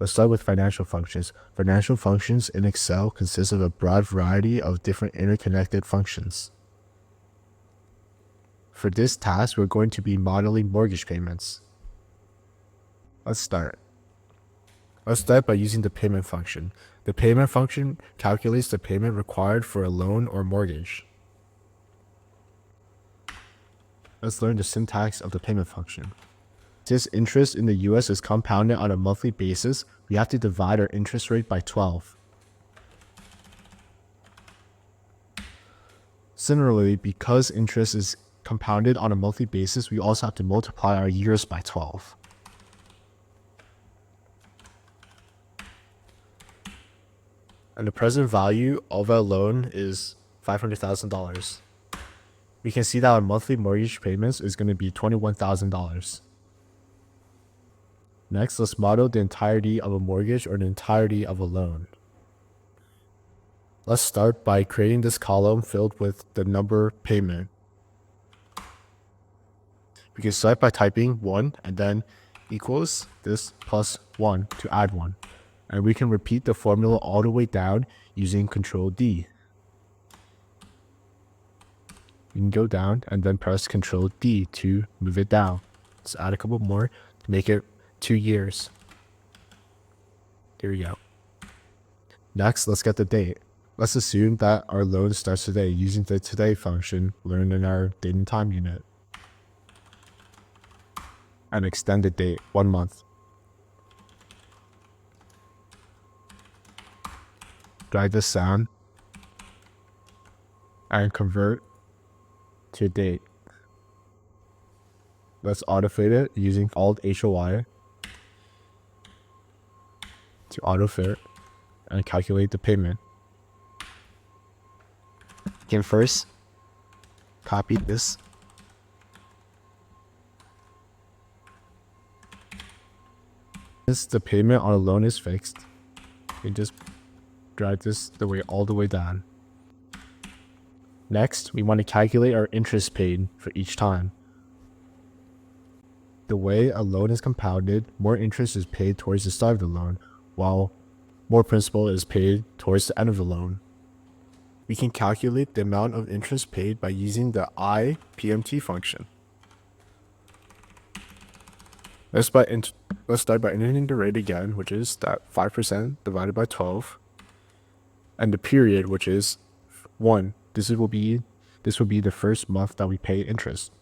Let's start with financial functions. Financial functions in Excel consist of a broad variety of different interconnected functions. For this task, we're going to be modeling mortgage payments. Let's start. Let's start by using the payment function. The payment function calculates the payment required for a loan or mortgage. Let's learn the syntax of the payment function. Since interest in the US is compounded on a monthly basis, we have to divide our interest rate by 12. Similarly, because interest is compounded on a monthly basis, we also have to multiply our years by 12. And the present value of our loan is $500,000. We can see that our monthly mortgage payments is going to be $21,000. Next, let's model the entirety of a mortgage or the entirety of a loan. Let's start by creating this column filled with the number payment. We can start by typing 1 and then equals this plus 1 to add 1. And we can repeat the formula all the way down using Control D. You can go down and then press Control D to move it down. Let's add a couple more to make it 2 years. Here we go. Next, let's get the date. Let's assume that our loan starts today using the today function learned in our date and time unit. And extend the date 1 month. Drag this down and convert to a date. Let's autofit it using Alt-HOY to autofit and calculate the payment. You can first copy this. Since the payment on a loan is fixed, you just drag this all the way down. Next, we want to calculate our interest paid for each time. The way a loan is compounded, more interest is paid towards the start of the loan, while more principal is paid towards the end of the loan. We can calculate the amount of interest paid by using the IPMT function. Let's start by entering the rate again, which is that 5% divided by 12, and the period, which is 1. This will be the first month that we pay interest.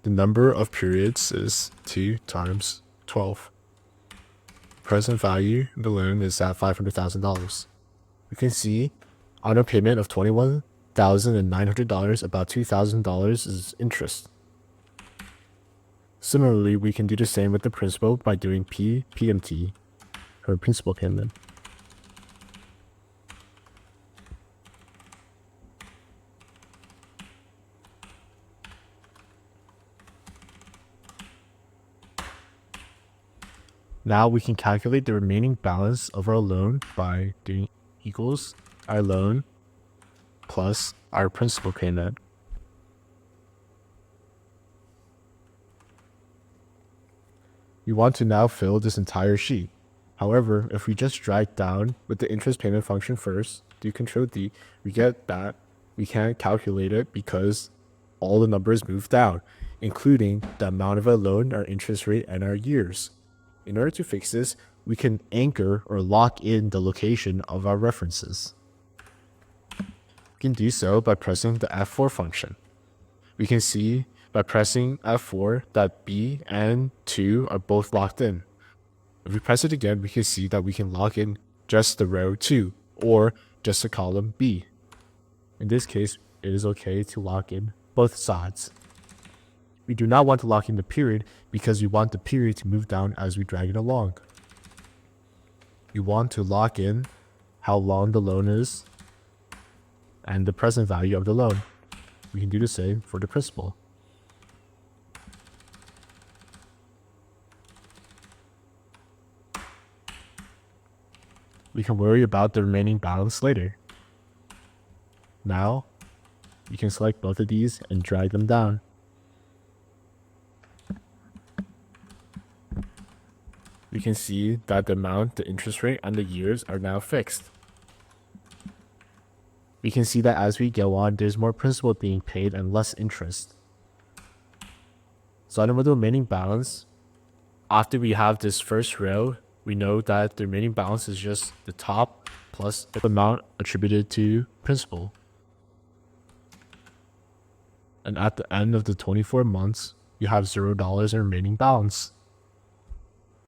The number of periods is 2 times 12. Present value of the loan is at $500,000. We can see on a payment of $21,900, about $2,000 is interest. Similarly, we can do the same with the principal by doing PMT, or principal payment. Now we can calculate the remaining balance of our loan by doing equals our loan plus our principal payment. We want to now fill this entire sheet. However, if we just drag down with the interest payment function first, do Control D, we get that we can't calculate it because all the numbers move down, including the amount of our loan, our interest rate, and our years. In order to fix this, we can anchor or lock in the location of our references. We can do so by pressing the F4 function. We can see by pressing F4 that B and 2 are both locked in. If we press it again, we can see that we can lock in just the row 2 or just the column B. In this case, it is okay to lock in both sides. We do not want to lock in the period because we want the period to move down as we drag it along. We want to lock in how long the loan is and the present value of the loan. We can do the same for the principal. We can worry about the remaining balance later. Now, You can select both of these and drag them down. We can see that the amount, the interest rate, and the years are now fixed. We can see that as we go on, there's more principal being paid and less interest. Starting with the remaining balance, after we have this first row, we know that the remaining balance is just the top plus the amount attributed to principal. And at the end of the 24 months, you have $0 in remaining balance.